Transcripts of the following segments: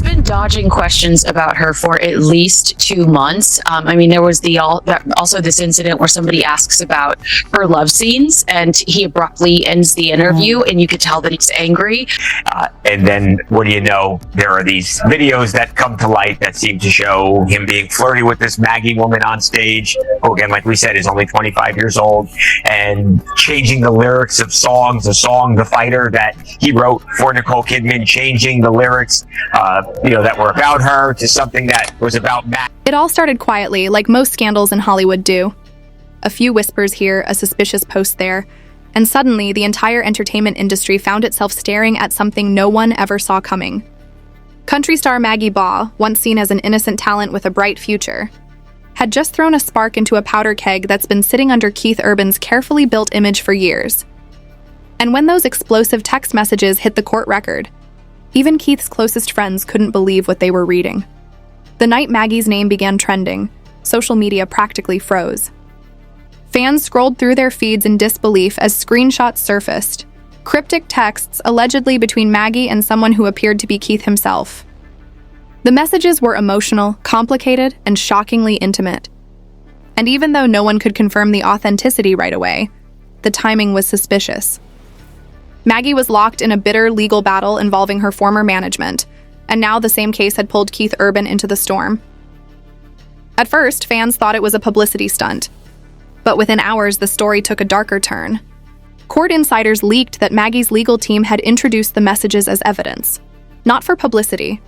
been dodging questions about her for at least 2 months. There was also this incident where somebody asks about her love scenes, and he abruptly ends the interview, and you could tell that he's angry. And then, what do you know? There are these videos that come to light that seem to show him being flirty with this Maggie woman on stage, who, again, like we said, is only 25 years old, and changing the lyrics of songs. A song, The Fighter, that he wrote for Nicole Kidman, changing the lyrics that were about her to something that was about Matt. It all started quietly, like most scandals in Hollywood do. A few whispers here, a suspicious post there, and suddenly the entire entertainment industry found itself staring at something no one ever saw coming. Country star Maggie Baugh, once seen as an innocent talent with a bright future, had just thrown a spark into a powder keg that's been sitting under Keith Urban's carefully built image for years. And when those explosive text messages hit the court record, even Keith's closest friends couldn't believe what they were reading. The night Maggie's name began trending, social media practically froze. Fans scrolled through their feeds in disbelief as screenshots surfaced, cryptic texts allegedly between Maggie and someone who appeared to be Keith himself. The messages were emotional, complicated, and shockingly intimate. And even though no one could confirm the authenticity right away, the timing was suspicious. Maggie was locked in a bitter legal battle involving her former management, and now the same case had pulled Keith Urban into the storm. At first, fans thought it was a publicity stunt, but within hours the story took a darker turn. Court insiders leaked that Maggie's legal team had introduced the messages as evidence, not for publicity,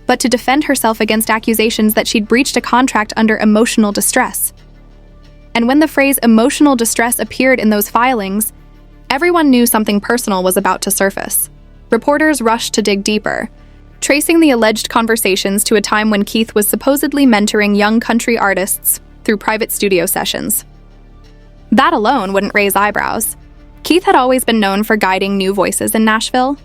but to defend herself against accusations that she'd breached a contract under emotional distress. And when the phrase emotional distress appeared in those filings, everyone knew something personal was about to surface. Reporters rushed to dig deeper, tracing the alleged conversations to a time when Keith was supposedly mentoring young country artists through private studio sessions. That alone wouldn't raise eyebrows. Keith had always been known for guiding new voices in Nashville,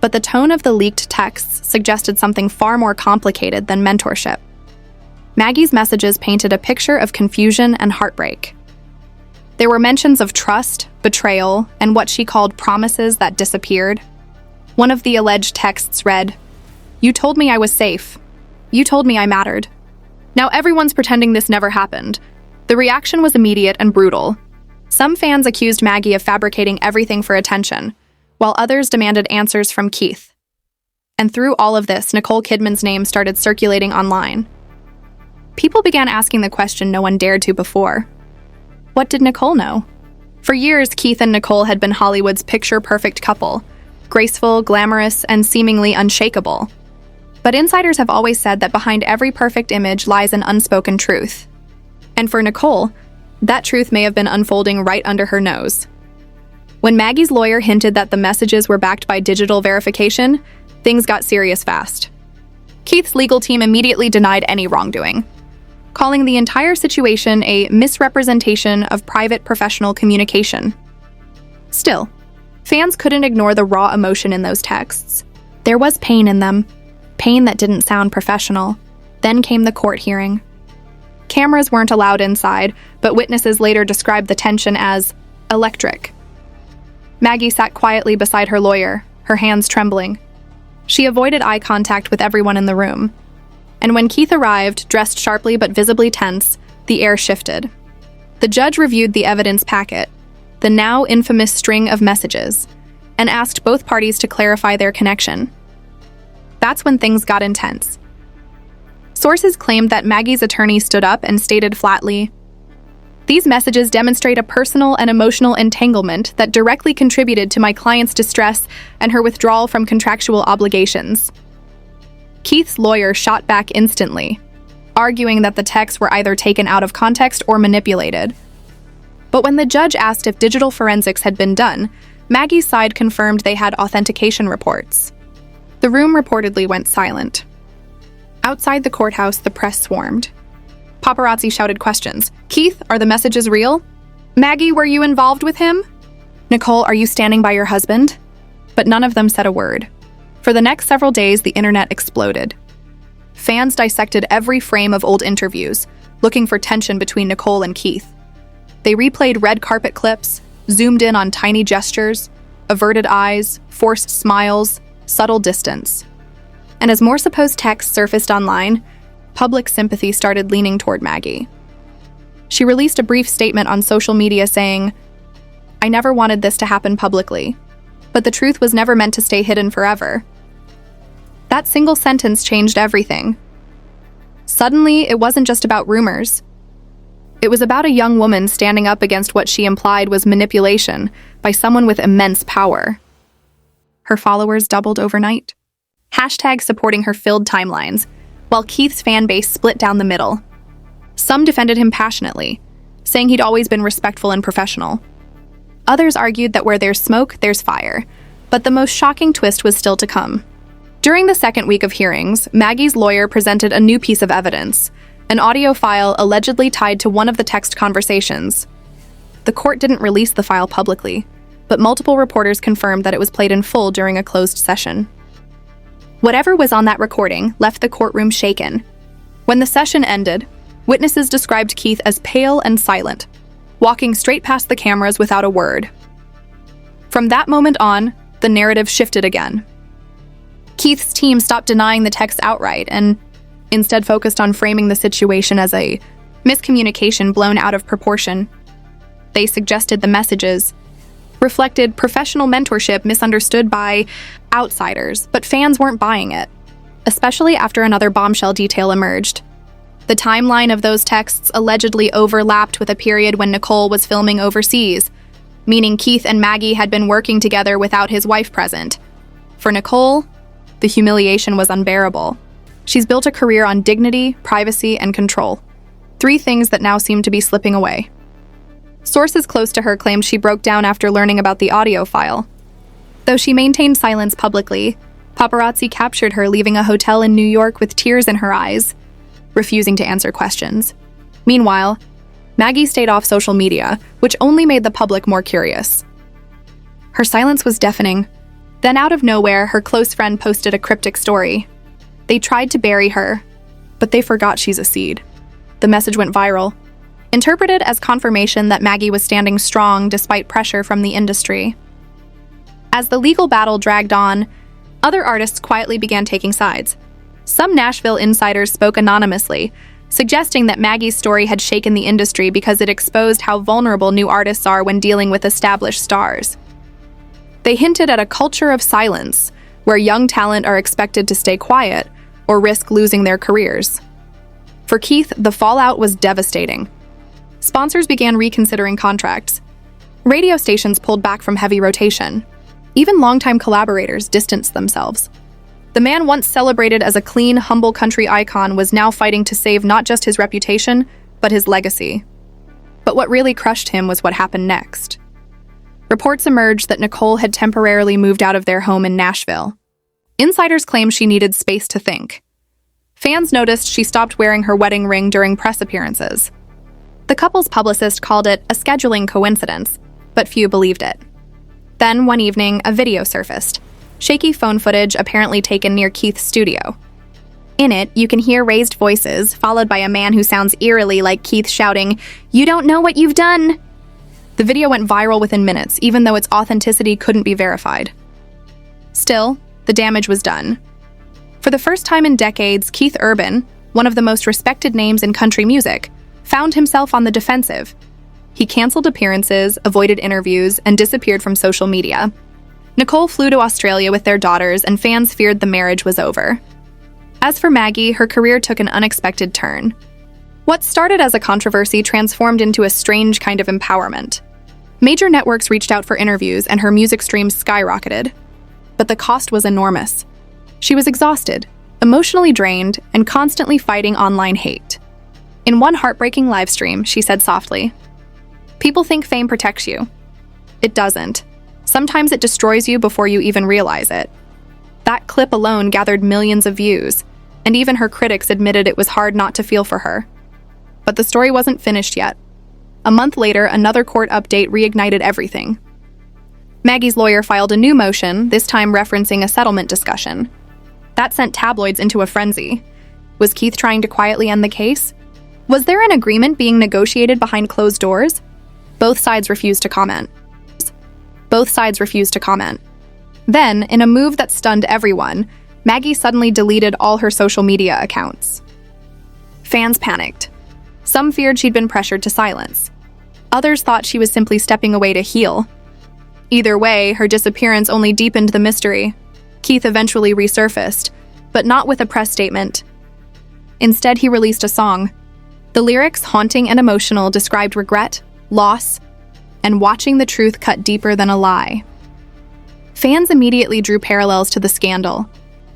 but the tone of the leaked texts suggested something far more complicated than mentorship. Maggie's messages painted a picture of confusion and heartbreak. There were mentions of trust, betrayal, and what she called promises that disappeared. One of the alleged texts read, "You told me I was safe. You told me I mattered." Now everyone's pretending this never happened. The reaction was immediate and brutal. Some fans accused Maggie of fabricating everything for attention, while others demanded answers from Keith. And through all of this, Nicole Kidman's name started circulating online. People began asking the question no one dared to before. What did Nicole know? For years, Keith and Nicole had been Hollywood's picture-perfect couple, graceful, glamorous, and seemingly unshakable. But insiders have always said that behind every perfect image lies an unspoken truth. And for Nicole, that truth may have been unfolding right under her nose. When Maggie's lawyer hinted that the messages were backed by digital verification, things got serious fast. Keith's legal team immediately denied any wrongdoing, calling the entire situation a misrepresentation of private professional communication. Still, fans couldn't ignore the raw emotion in those texts. There was pain in them, pain that didn't sound professional. Then came the court hearing. Cameras weren't allowed inside, but witnesses later described the tension as electric. Maggie sat quietly beside her lawyer, her hands trembling. She avoided eye contact with everyone in the room. And when Keith arrived, dressed sharply but visibly tense, the air shifted. The judge reviewed the evidence packet, the now infamous string of messages, and asked both parties to clarify their connection. That's when things got intense. Sources claimed that Maggie's attorney stood up and stated flatly, "These messages demonstrate a personal and emotional entanglement that directly contributed to my client's distress and her withdrawal from contractual obligations." Keith's lawyer shot back instantly, arguing that the texts were either taken out of context or manipulated. But when the judge asked if digital forensics had been done, Maggie's side confirmed they had authentication reports. The room reportedly went silent. Outside the courthouse, the press swarmed. Paparazzi shouted questions. "Keith, are the messages real? Maggie, were you involved with him? Nicole, are you standing by your husband?" But none of them said a word. For the next several days, the internet exploded. Fans dissected every frame of old interviews, looking for tension between Nicole and Keith. They replayed red carpet clips, zoomed in on tiny gestures, averted eyes, forced smiles, subtle distance. And as more supposed texts surfaced online, public sympathy started leaning toward Maggie. She released a brief statement on social media saying, "I never wanted this to happen publicly, but the truth was never meant to stay hidden forever." That single sentence changed everything. Suddenly, it wasn't just about rumors. It was about a young woman standing up against what she implied was manipulation by someone with immense power. Her followers doubled overnight. Hashtags supporting her filled timelines, while Keith's fan base split down the middle. Some defended him passionately, saying he'd always been respectful and professional. Others argued that where there's smoke, there's fire, but the most shocking twist was still to come. During the second week of hearings, Maggie's lawyer presented a new piece of evidence, an audio file allegedly tied to one of the text conversations. The court didn't release the file publicly, but multiple reporters confirmed that it was played in full during a closed session. Whatever was on that recording left the courtroom shaken. When the session ended, witnesses described Keith as pale and silent, walking straight past the cameras without a word. From that moment on, the narrative shifted again. Keith's team stopped denying the text outright and instead focused on framing the situation as a miscommunication blown out of proportion. They suggested the messages reflected professional mentorship misunderstood by outsiders, but fans weren't buying it, especially after another bombshell detail emerged. The timeline of those texts allegedly overlapped with a period when Nicole was filming overseas, meaning Keith and Maggie had been working together without his wife present. For Nicole, the humiliation was unbearable. She's built a career on dignity, privacy, and control. 3 things that now seem to be slipping away. Sources close to her claimed she broke down after learning about the audio file. Though she maintained silence publicly, paparazzi captured her leaving a hotel in New York with tears in her eyes, refusing to answer questions. Meanwhile, Maggie stayed off social media, which only made the public more curious. Her silence was deafening. Then out of nowhere, her close friend posted a cryptic story. They tried to bury her, but they forgot she's a seed. The message went viral, interpreted as confirmation that Maggie was standing strong despite pressure from the industry. As the legal battle dragged on, other artists quietly began taking sides. Some Nashville insiders spoke anonymously, suggesting that Maggie's story had shaken the industry because it exposed how vulnerable new artists are when dealing with established stars. They hinted at a culture of silence, where young talent are expected to stay quiet or risk losing their careers. For Keith, the fallout was devastating. Sponsors began reconsidering contracts. Radio stations pulled back from heavy rotation. Even longtime collaborators distanced themselves. The man once celebrated as a clean, humble country icon was now fighting to save not just his reputation, but his legacy. But what really crushed him was what happened next. Reports emerged that Nicole had temporarily moved out of their home in Nashville. Insiders claimed she needed space to think. Fans noticed she stopped wearing her wedding ring during press appearances. The couple's publicist called it a scheduling coincidence, but few believed it. Then, one evening, a video surfaced. Shaky phone footage apparently taken near Keith's studio. In it, you can hear raised voices, followed by a man who sounds eerily like Keith shouting, "You don't know what you've done!" The video went viral within minutes, even though its authenticity couldn't be verified. Still, the damage was done. For the first time in decades, Keith Urban, one of the most respected names in country music, found himself on the defensive. He canceled appearances, avoided interviews, and disappeared from social media. Nicole flew to Australia with their daughters, and fans feared the marriage was over. As for Maggie, her career took an unexpected turn. What started as a controversy transformed into a strange kind of empowerment. Major networks reached out for interviews, and her music streams skyrocketed. But the cost was enormous. She was exhausted, emotionally drained, and constantly fighting online hate. In one heartbreaking live stream, she said softly, "People think fame protects you. It doesn't. Sometimes it destroys you before you even realize it." That clip alone gathered millions of views, and even her critics admitted it was hard not to feel for her. But the story wasn't finished yet. A month later, another court update reignited everything. Maggie's lawyer filed a new motion, this time referencing a settlement discussion. That sent tabloids into a frenzy. Was Keith trying to quietly end the case? Was there an agreement being negotiated behind closed doors? Both sides refused to comment. Then, in a move that stunned everyone, Maggie suddenly deleted all her social media accounts. Fans panicked. Some feared she'd been pressured to silence. Others thought she was simply stepping away to heal. Either way, her disappearance only deepened the mystery. Keith eventually resurfaced, but not with a press statement. Instead, he released a song. The lyrics, haunting and emotional, described regret, loss, and watching the truth cut deeper than a lie. Fans immediately drew parallels to the scandal,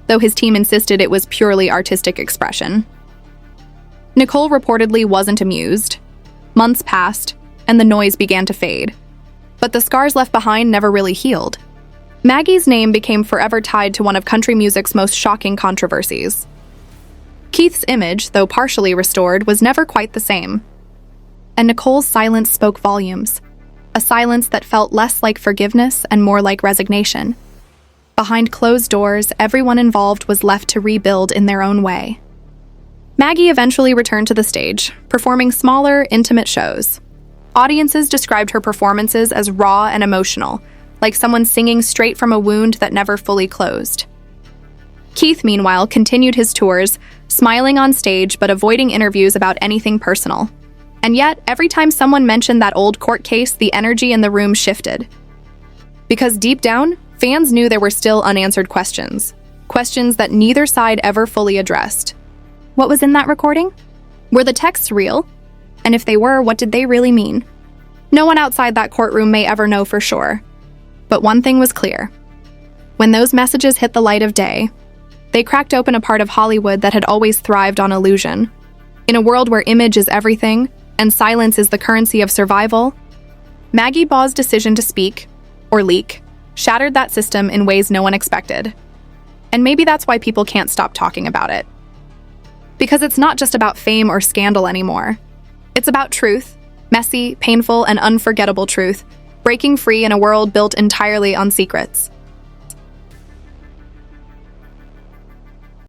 though his team insisted it was purely artistic expression. Nicole reportedly wasn't amused. Months passed, and the noise began to fade. But the scars left behind never really healed. Maggie's name became forever tied to one of country music's most shocking controversies. Keith's image, though partially restored, was never quite the same. And Nicole's silence spoke volumes, a silence that felt less like forgiveness and more like resignation. Behind closed doors, everyone involved was left to rebuild in their own way. Maggie eventually returned to the stage, performing smaller, intimate shows. Audiences described her performances as raw and emotional, like someone singing straight from a wound that never fully closed. Keith, meanwhile, continued his tours, smiling on stage but avoiding interviews about anything personal. And yet, every time someone mentioned that old court case, the energy in the room shifted. Because deep down, fans knew there were still unanswered questions that neither side ever fully addressed. What was in that recording? Were the texts real? And if they were, what did they really mean? No one outside that courtroom may ever know for sure. But one thing was clear. When those messages hit the light of day, they cracked open a part of Hollywood that had always thrived on illusion. In a world where image is everything, and silence is the currency of survival, Maggie Baugh's decision to speak, or leak, shattered that system in ways no one expected. And maybe that's why people can't stop talking about it. Because it's not just about fame or scandal anymore. It's about truth, messy, painful, and unforgettable truth, breaking free in a world built entirely on secrets.